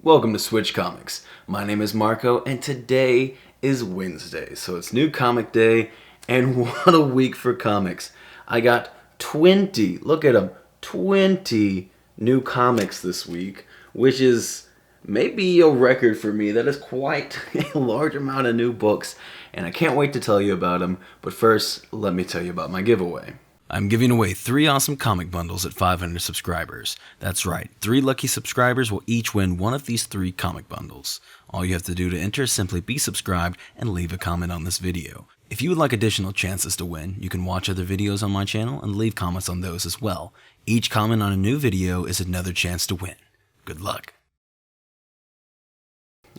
Welcome to Switch Comics. My name is Marco, and today is Wednesday, so it's New Comic Day, and what a week for comics. I got 20, look at them, 20 new comics this week, which is maybe a record for me. That is quite a large amount of new books, and I can't wait to tell you about them, but first, let me tell you about my giveaway. I'm giving away 3 awesome comic bundles at 500 subscribers. That's right, 3 lucky subscribers will each win one of these 3 comic bundles. All you have to do to enter is simply be subscribed and leave a comment on this video. If you would like additional chances to win, you can watch other videos on my channel and leave comments on those as well. Each comment on a new video is another chance to win. Good luck.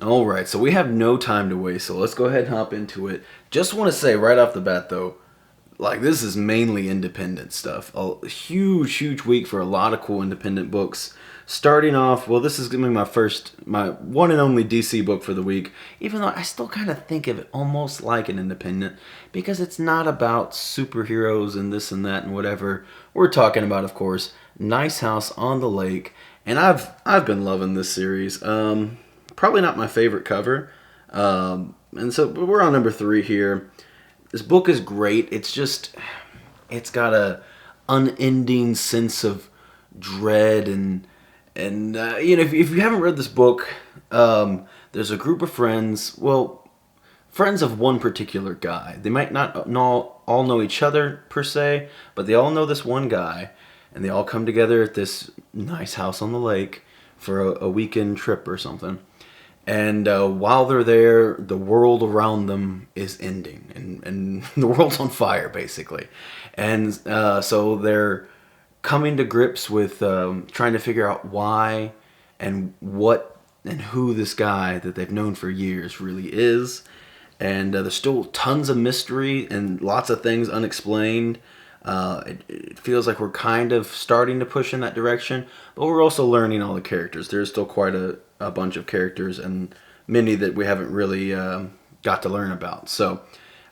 Alright, so we have no time to waste, so let's go ahead and hop into it. Just want to say right off the bat though, this is mainly independent stuff. A huge week for a lot of cool independent books. Starting off, well, this is going to be my one and only DC book for the week, even though I still kind of think of it almost like an independent, because it's not about superheroes and this and that and whatever. We're talking about, of course, Nice House on the Lake, and I've been loving this series. Probably not my favorite cover, and so we're on number 3 here. This book is great. It's got a unending sense of dread and if you haven't read this book, there's a group of friends. Well, friends of one particular guy. They might not all know each other per se, but they all know this one guy, and they all come together at this nice house on the lake for a weekend trip or something. And while they're there, the world around them is ending, and the world's on fire, basically. And so they're coming to grips with trying to figure out why and what and who this guy that they've known for years really is. And there's still tons of mystery and lots of things unexplained. It feels like we're kind of starting to push in that direction, but we're also learning all the characters. There's still quite a bunch of characters, and many that we haven't really got to learn about. So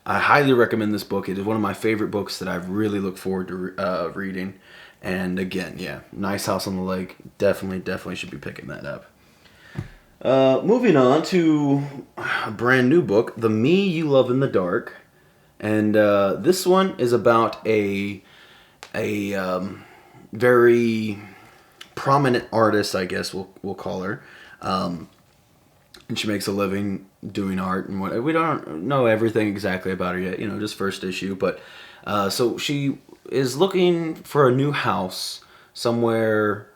I highly recommend this book. It is one of my favorite books that I've really looked forward to reading. And again, yeah, Nice House on the Lake. Definitely should be picking that up. Moving on to a brand new book, The Me You Love in the Dark. And this one is about a very prominent artist, I guess we'll call her. And she makes a living doing art and what. We don't know everything exactly about her yet, just first issue. But so she is looking for a new house somewhere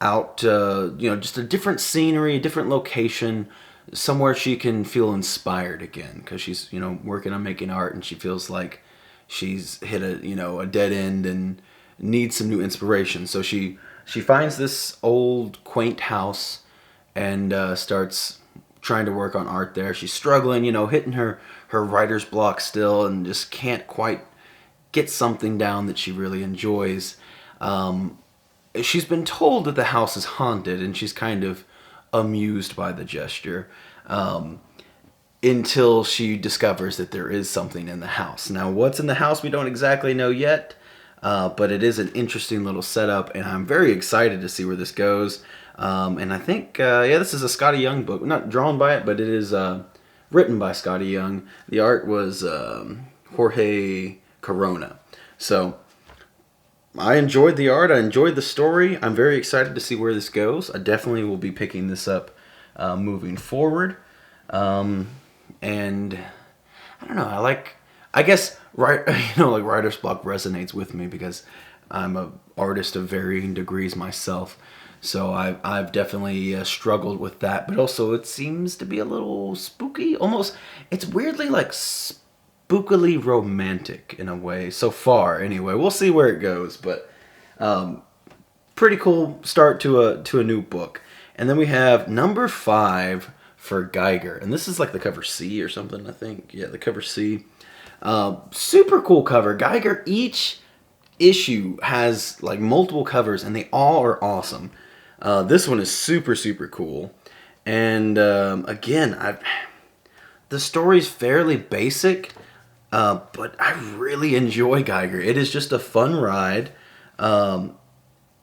out, just a different scenery, a different location, somewhere she can feel inspired again, because she's working on making art, and she feels like she's hit a dead end and needs some new inspiration. So she finds this old quaint house and starts trying to work on art there. She's struggling, hitting her writer's block still, and just can't quite get something down that she really enjoys. She's been told that the house is haunted, and she's kind of amused by the gesture until she discovers that there is something in the house. Now, what's in the house we don't exactly know yet, but it is an interesting little setup, and I'm very excited to see where this goes. And I think, this is a Scotty Young book. Not drawn by it, but it is written by Scotty Young. The art was Jorge Corona. So I enjoyed the art. I enjoyed the story. I'm very excited to see where this goes. I definitely will be picking this up moving forward. And I don't know. I guess writer's block resonates with me because I'm an artist of varying degrees myself. So I've definitely struggled with that. But also it seems to be a little spooky. Almost, it's weirdly spookily romantic in a way so far. Anyway, we'll see where it goes. But pretty cool start to a new book. And then we have number 5 for Geiger, and this is like the cover C or something, I think. Yeah, the cover C. Super cool cover. Geiger, each issue has multiple covers, and they all are awesome. This one is super cool. And again, the story's fairly basic, but I really enjoy Geiger. It is just a fun ride.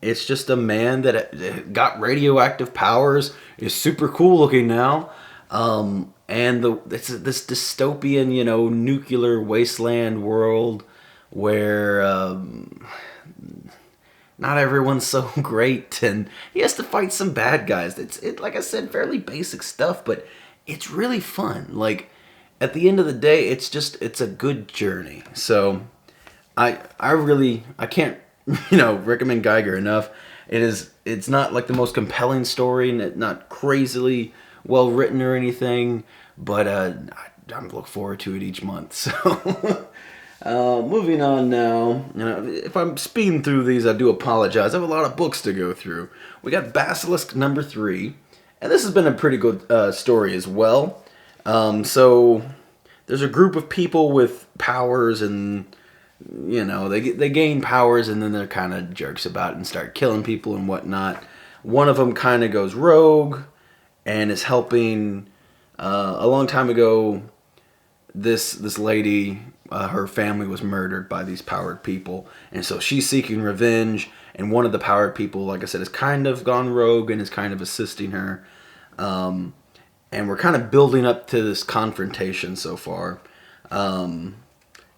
It's just a man that got radioactive powers. Is super cool looking now. And it's this dystopian, nuclear wasteland world where not everyone's so great, and he has to fight some bad guys. It's like I said, fairly basic stuff, but it's really fun. Like at the end of the day, it's a good journey. So I can't recommend Geiger enough. It's not like the most compelling story, and not crazily well written or anything, but I look forward to it each month. So moving on now. If I'm speeding through these, I do apologize. I have a lot of books to go through. We got Basilisk number 3, and this has been a pretty good story as well. So there's a group of people with powers, and they gain powers, and then they're kind of jerks about it and start killing people and whatnot. One of them kind of goes rogue and is helping. A long time ago, this lady, her family was murdered by these powered people, and so she's seeking revenge. And one of the powered people, like I said, has kind of gone rogue and is kind of assisting her. And we're kind of building up to this confrontation so far. And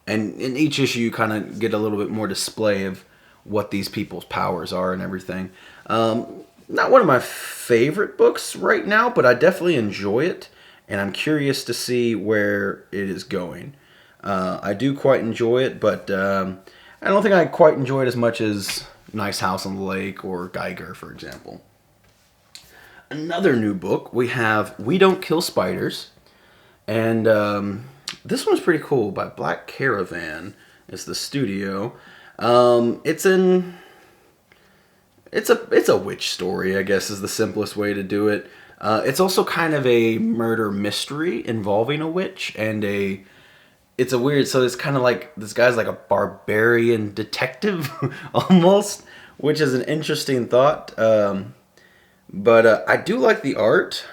in each issue, you kind of get a little bit more display of what these people's powers are and everything. Not one of my favorite books right now, but I definitely enjoy it, and I'm curious to see where it is going. I do quite enjoy it, but I don't think I quite enjoy it as much as Nice House on the Lake or Geiger, for example. Another new book, we have We Don't Kill Spiders, and this one's pretty cool, by Black Caravan is the studio. It's a witch story, I guess, is the simplest way to do it. It's also kind of a murder mystery involving a witch, and it's a weird, so it's kind of like, this guy's like a barbarian detective, almost, which is an interesting thought. But I do like the art.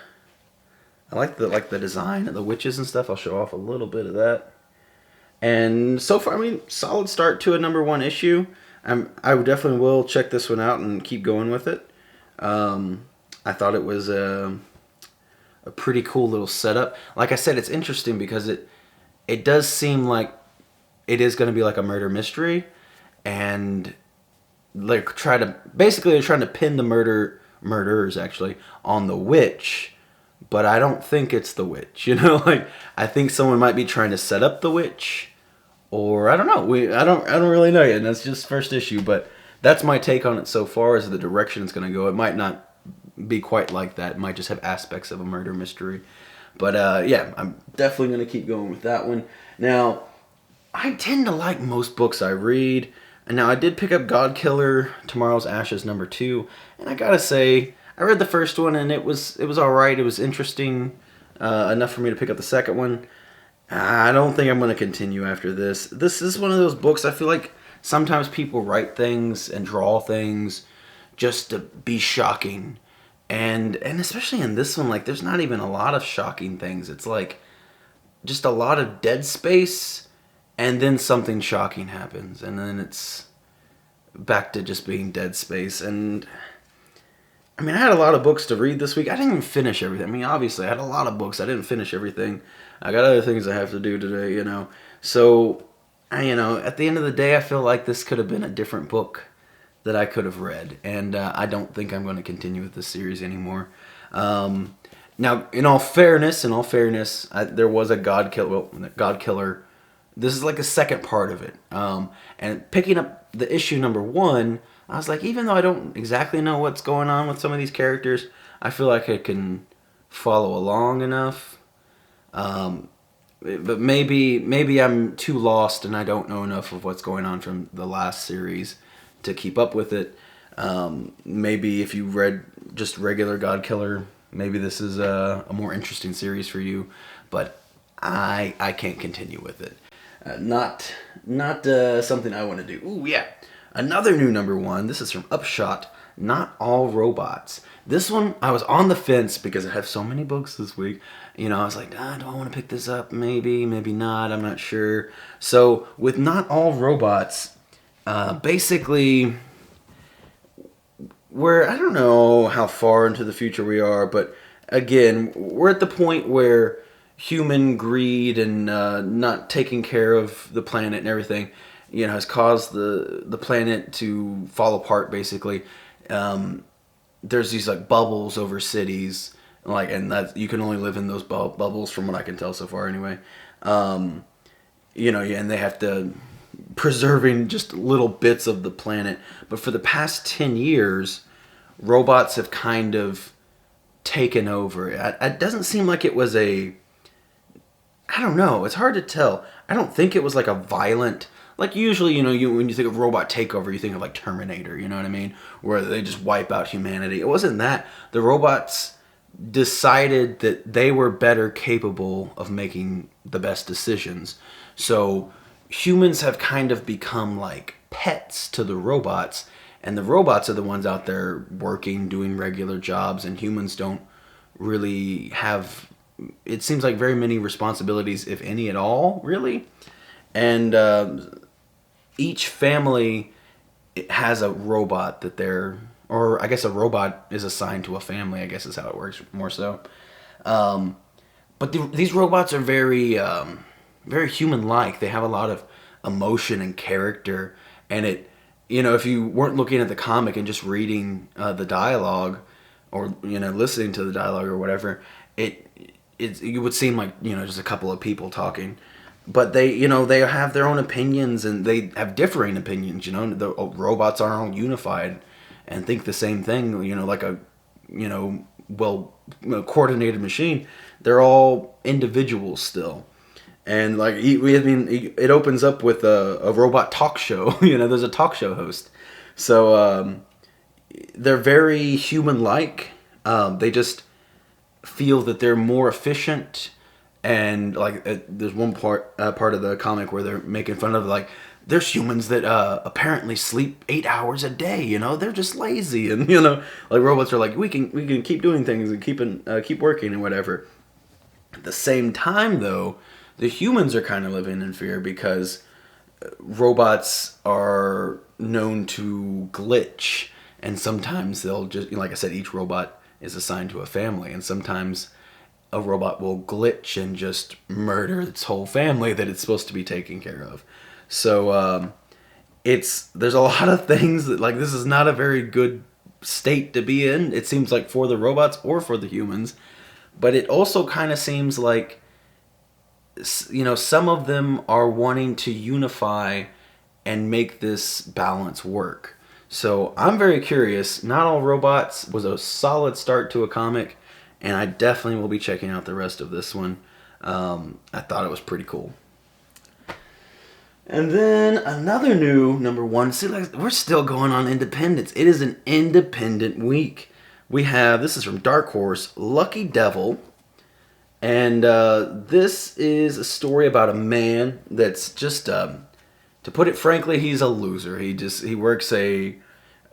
I like the design of the witches and stuff. I'll show off a little bit of that. And so far, solid start to a number 1 issue. I definitely will check this one out and keep going with it. I thought it was a pretty cool little setup. Like I said, it's interesting because it does seem like it is going to be like a murder mystery, and they're trying to pin the murderers actually on the witch, but I don't think it's the witch. Like I think someone might be trying to set up the witch, or I don't know. I don't really know yet. And that's just first issue, but that's my take on it so far. Is the direction it's going to go. It might not be quite like that. It might just have aspects of a murder mystery. But yeah, I'm definitely going to keep going with that one. Now, I tend to like most books I read. And now I did pick up God Killer, Tomorrow's Ashes number 2, and I gotta say, I read the first one and it was alright. It was interesting enough for me to pick up the second one. I don't think I'm going to continue after this. This is one of those books I feel like sometimes people write things and draw things just to be shocking. And especially in this one, like, there's not even a lot of shocking things. It's like just a lot of dead space, and then something shocking happens, and then it's back to just being dead space. And I had a lot of books to read this week. I didn't even finish everything. Obviously, I had a lot of books. I didn't finish everything. I got other things I have to do today, So, at the end of the day, I feel like this could have been a different book that I could have read. And I don't think I'm going to continue with this series anymore. Now, in all fairness, there was a God Killer. This is like a second part of it. And picking up the issue number 1, I was like, even though I don't exactly know what's going on with some of these characters, I feel like I can follow along enough. But maybe I'm too lost and I don't know enough of what's going on from the last series to keep up with it. Maybe if you read just regular God Killer, maybe this is a more interesting series for you. But I can't continue with it. Not something I want to do. Ooh, yeah. Another new number 1. This is from Upshot. Not All Robots. This one, I was on the fence because I have so many books this week. I was like, do I want to pick this up? Maybe not. I'm not sure. So with Not All Robots, basically, where I don't know how far into the future we are, but again, we're at the point where human greed and not taking care of the planet and everything, has caused the planet to fall apart. Basically, there's these like bubbles over cities, and that you can only live in those bubbles, from what I can tell so far, anyway. And they have to preserving just little bits of the planet. But for the past 10 years, robots have kind of taken over. It doesn't seem like it was I don't know. It's hard to tell. I don't think it was like a violent, like usually, when you think of robot takeover, you think of like Terminator, you know what I mean? Where they just wipe out humanity. It wasn't that. The robots decided that they were better capable of making the best decisions. So humans have kind of become like pets to the robots, and the robots are the ones out there working, doing regular jobs, and humans don't really have, it seems like, very many responsibilities, if any at all, really. And each family has a robot that or I guess a robot is assigned to a family, I guess is how it works more so. But these robots are very, very human-like. They have a lot of emotion and character, and if you weren't looking at the comic and just reading the dialogue, or listening to the dialogue or whatever, it would seem like just a couple of people talking. But they have their own opinions, and they have differing opinions. The robots aren't all unified and think the same thing. Like a coordinated machine. They're all individuals still. And it opens up with a robot talk show. There's a talk show host. So they're very human-like. They just feel that they're more efficient. And there's one part of the comic where they're making fun of there's humans that apparently sleep 8 hours a day. They're just lazy, and robots are like, we can keep doing things and keep working and whatever. At the same time, though, the humans are kind of living in fear, because robots are known to glitch, and sometimes they'll just, like I said, each robot is assigned to a family, and sometimes a robot will glitch and just murder its whole family that it's supposed to be taking care of. So there's a lot of things that, this is not a very good state to be in, it seems like, for the robots or for the humans. But it also kind of seems like some of them are wanting to unify and make this balance work. So I'm very curious. Not All Robots was a solid start to a comic, and I definitely will be checking out the rest of this one. I thought it was pretty cool. And then another new number one. See, we're still going on independence. It is an independent week. We have, this is from Dark Horse, Lucky Devil. And this is a story about a man that's just, to put it frankly, he's a loser. He works a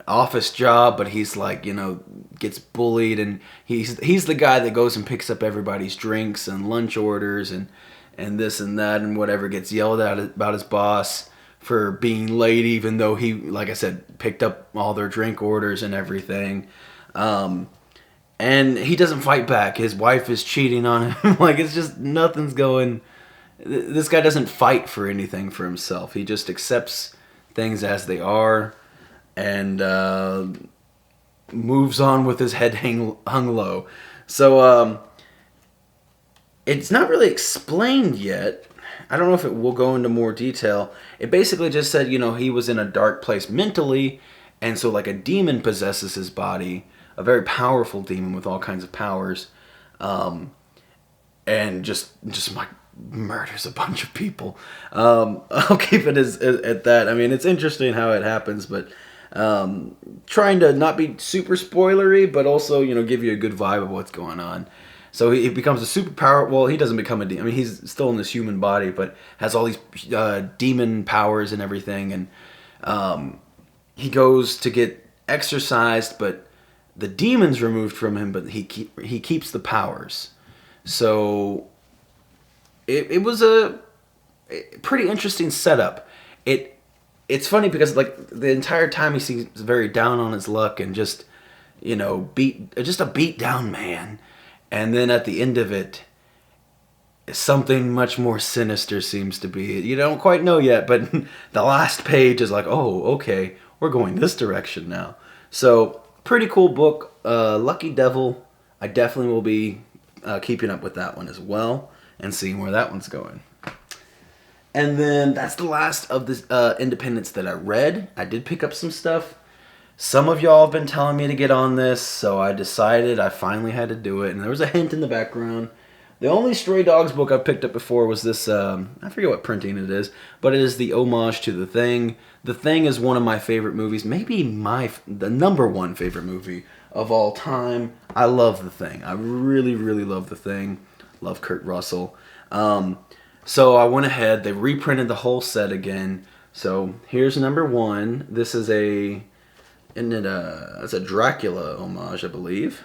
office job, but he's gets bullied, and he's the guy that goes and picks up everybody's drinks and lunch orders and this and that and whatever, gets yelled at about his boss for being late, even though he, like I said, picked up all their drink orders and everything. And he doesn't fight back. His wife is cheating on him. It's just, nothing's going. This guy doesn't fight for anything for himself. He just accepts things as they are, and moves on with his head hung low. So it's not really explained yet. I don't know if it will go into more detail. It basically just said, he was in a dark place mentally, and so a demon possesses his body, a very powerful demon with all kinds of powers, and just murders a bunch of people. I'll keep it at that. I mean, it's interesting how it happens, but trying to not be super spoilery, but also give you a good vibe of what's going on. So he becomes a superpower. Well, he doesn't become a demon. I mean, he's still in this human body, but has all these demon powers and everything. And he goes to get exorcised, but the demon's removed from him, but he keeps the powers. So it was a pretty interesting setup. It's funny because the entire time he seems very down on his luck and just just a beat down man. And then at the end of it, something much more sinister seems to be. You don't quite know yet, but the last page is like, oh, okay, we're going this direction now. So, pretty cool book. Lucky Devil. I definitely will be keeping up with that one as well and seeing where that one's going. And then that's the last of the independents that I read. I did pick up some stuff. Some of y'all have been telling me to get on this, so I decided I finally had to do it. And there was a hint in the background. The only Stray Dogs book I picked up before was this, I forget what printing it is, but it is the homage to The Thing. The Thing is one of my favorite movies, maybe the number one favorite movie of all time. I love The Thing. I really, really love The Thing. Love Kurt Russell. So I went ahead, they reprinted the whole set again. So here's number one. This is it's a Dracula homage, I believe.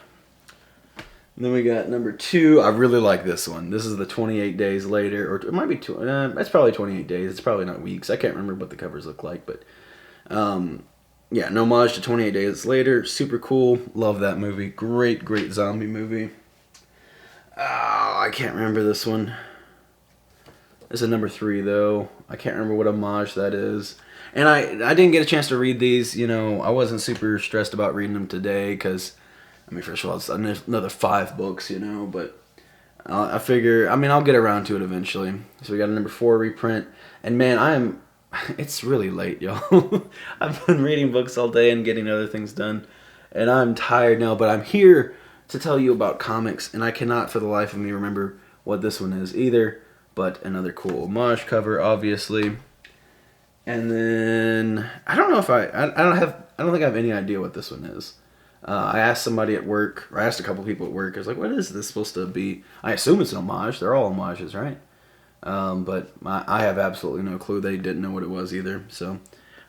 And then we got number two. I really like this one. This is the 28 Days Later, or it might be it's probably 28 days. It's probably not weeks. I can't remember what the covers look like, but yeah, an homage to 28 Days Later. Super cool. Love that movie. Great, great zombie movie. Oh, I can't remember this one. This is number three, though. I can't remember what homage that is. And I didn't get a chance to read these. I wasn't super stressed about reading them today because, first of all, it's another 5 books, but I figure, I'll get around to it eventually. So we got a number 4 reprint. And man, it's really late, y'all. I've been reading books all day and getting other things done. And I'm tired now, but I'm here to tell you about comics. And I cannot for the life of me remember what this one is either. But another cool homage cover, obviously. And then I don't know if I don't think I have any idea what this one is. I asked somebody at work, or I asked a couple people at work. I was like, "What is this supposed to be?" I assume it's an homage. They're all homages, right? But I have absolutely no clue. They didn't know what it was either. So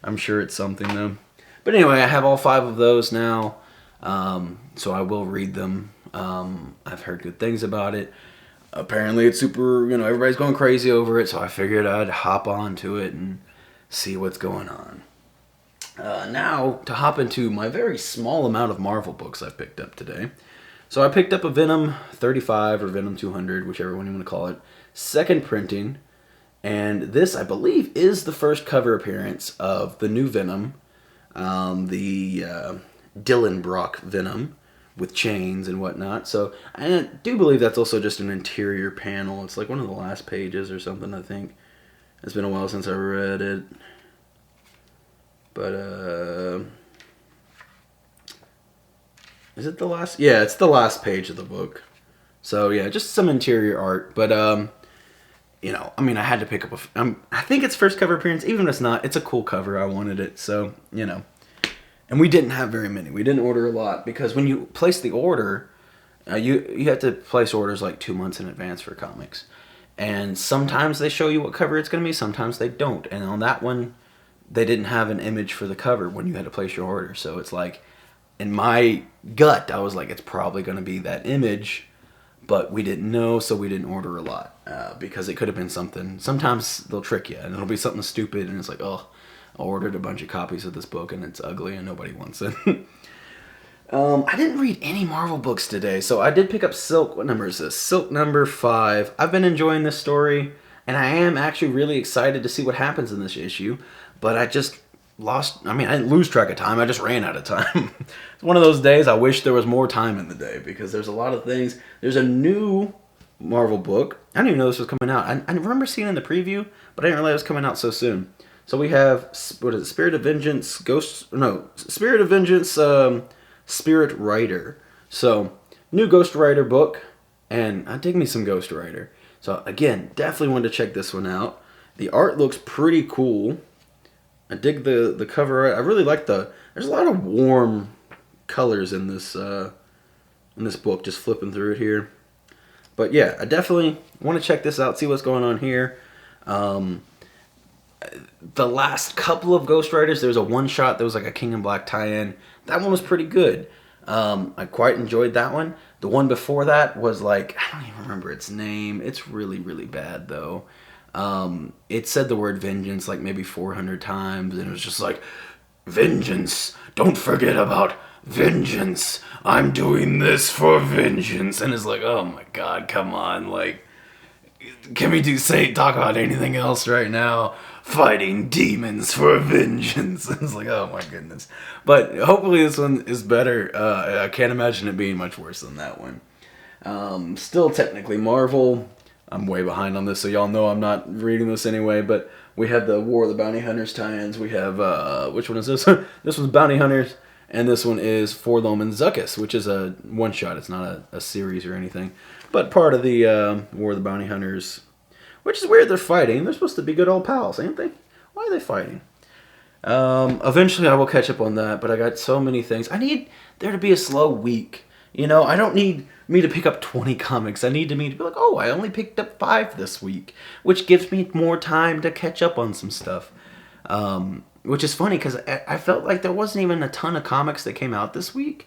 I'm sure it's something though. But anyway, I have all 5 of those now. So I will read them. I've heard good things about it. Apparently it's super, everybody's going crazy over it, so I figured I'd hop onto it and see what's going on. Now, to hop into my very small amount of Marvel books I've picked up today. So I picked up a Venom 35 or Venom 200, whichever one you want to call it, second printing. And this, I believe, is the first cover appearance of the new Venom, the Dylan Brock Venom, with chains and whatnot. So I do believe that's also just an interior panel. It's like one of the last pages or something, I think. It's been a while since I read it. But, is it the last? Yeah, it's the last page of the book. So, yeah, just some interior art. But, I had to pick up I think it's first cover appearance. Even if it's not, it's a cool cover. I wanted it. So, And we didn't have very many. We didn't order a lot because when you place the order, you have to place orders like 2 months in advance for comics. And sometimes they show you what cover it's going to be, sometimes they don't. And on that one, they didn't have an image for the cover when you had to place your order. So it's like, in my gut, I was like, it's probably going to be that image. But we didn't know, so we didn't order a lot. Because it could have been something. Sometimes they'll trick you, and it'll be something stupid, and it's like, oh, I ordered a bunch of copies of this book and it's ugly and nobody wants it. I didn't read any Marvel books today, so I did pick up Silk. What number is this? Silk number 5. I've been enjoying this story, and I am actually really excited to see what happens in this issue, but I just I didn't lose track of time, I just ran out of time. It's one of those days I wish there was more time in the day, because there's a lot of things. There's a new Marvel book. I didn't even know this was coming out. I remember seeing it in the preview, but I didn't realize it was coming out so soon. So we have, Spirit of Vengeance, Spirit Rider. So, new Ghost Rider book, and I dig me some Ghost Rider. So again, definitely wanted to check this one out. The art looks pretty cool. I dig the cover art. I really like there's a lot of warm colors in this book, just flipping through it here. But yeah, I definitely want to check this out, see what's going on here. The last couple of Ghost Riders, there was a one-shot that was like a King in Black tie-in. That one was pretty good. I quite enjoyed that one. The one before that was like, I don't even remember its name. It's really, really bad, though. It said the word vengeance like maybe 400 times, and it was just like, vengeance, don't forget about vengeance. I'm doing this for vengeance. And it's like, oh my God, come on. Like, can we talk about anything else right now? Fighting demons for vengeance. It's like, oh my goodness. But hopefully this one is better. I can't imagine it being much worse than that one. Still technically Marvel. I'm way behind on this, so y'all know I'm not reading this anyway, but we have the War of the Bounty Hunters tie-ins. We have, which one is this? This one's Bounty Hunters, and this one is Forlom and Zuckuss, which is a one-shot. It's not a series or anything, but part of the War of the Bounty Hunters, which is weird. They're fighting. They're supposed to be good old pals, ain't they? Why are they fighting? Eventually I will catch up on that, but I got so many things. I need there to be a slow week. You know, I don't need me to pick up 20 comics. I need me to be like, oh, I only picked up 5 this week, which gives me more time to catch up on some stuff. Which is funny because I felt like there wasn't even a ton of comics that came out this week.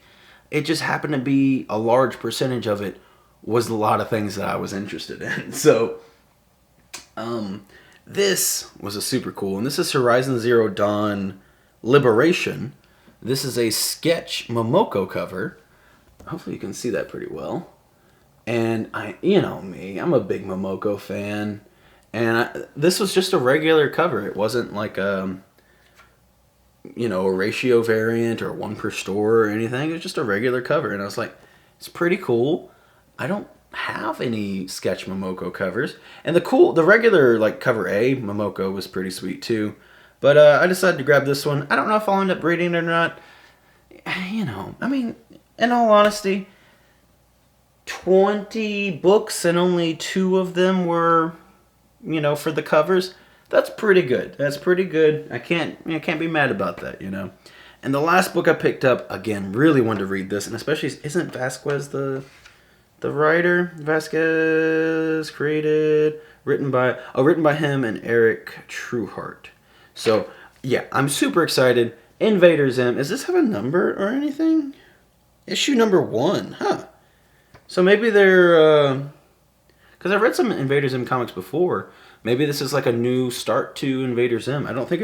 It just happened to be a large percentage of it was a lot of things that I was interested in. So, this was a super cool, and this is Horizon Zero Dawn Liberation. This is a sketch Momoko cover. Hopefully you can see that pretty well. And you know me, I'm a big Momoko fan. And this was just a regular cover. It wasn't like a ratio variant or one per store or anything. It was just a regular cover. And I was like, it's pretty cool. I don't have any sketch Momoko covers. And the regular like cover A Momoko was pretty sweet too. But I decided to grab this one. I don't know if I'll end up reading it or not. In all honesty, 20 books and only 2 of them were, for the covers. That's pretty good. I can't be mad about that, And the last book I picked up, again, really wanted to read this, and especially, isn't Vasquez the writer? Vasquez written by him and Eric Trueheart. So, yeah, I'm super excited. Invader Zim, does this have a number or anything? Issue number 1, huh? So maybe they're, because I've read some Invader Zim comics before. Maybe this is like a new start to Invader Zim. I don't think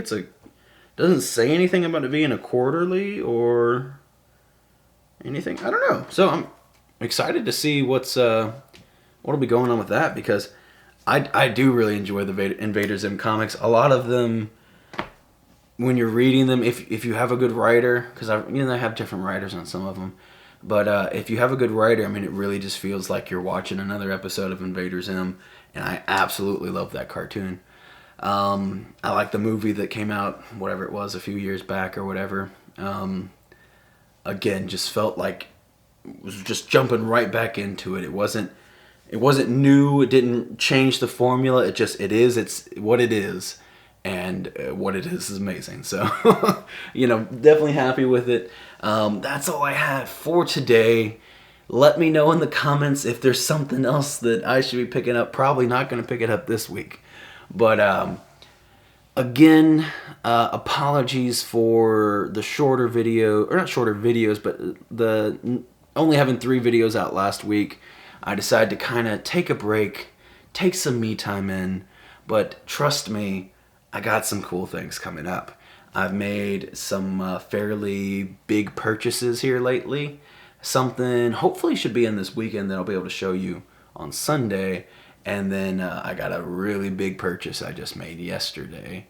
doesn't say anything about it being a quarterly or anything. I don't know. So I'm excited to see what'll be going on with that, because I do really enjoy the Invader Zim comics. A lot of them, when you're reading them, if you have a good writer, because I have different writers on some of them, but if you have a good writer, it really just feels like you're watching another episode of Invader Zim, and I absolutely love that cartoon. I like the movie that came out, whatever it was, a few years back or whatever. Again, just felt like it was just jumping right back into it. It wasn't new. It didn't change the formula. It's what it is. And what it is amazing. So, definitely happy with it. That's all I have for today. Let me know in the comments if there's something else that I should be picking up. Probably not going to pick it up this week. But, again, apologies for the shorter video, or not shorter videos, but the only having 3 videos out last week. I decided to kind of take a break, take some me time in, but trust me, I got some cool things coming up. I've made some fairly big purchases here lately. Something hopefully should be in this weekend that I'll be able to show you on Sunday. And then I got a really big purchase I just made yesterday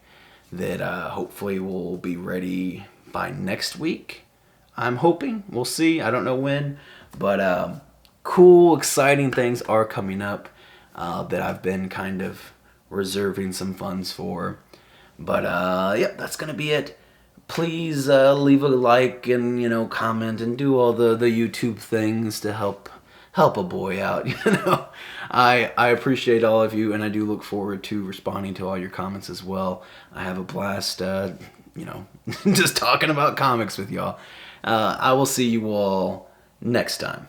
that hopefully will be ready by next week. I'm hoping. We'll see. I don't know when. But cool, exciting things are coming up that I've been kind of reserving some funds for. But, yep, that's going to be it. Please leave a like and, comment and do all the YouTube things to help a boy out, I appreciate all of you, and I do look forward to responding to all your comments as well. I have a blast, just talking about comics with y'all. I will see you all next time.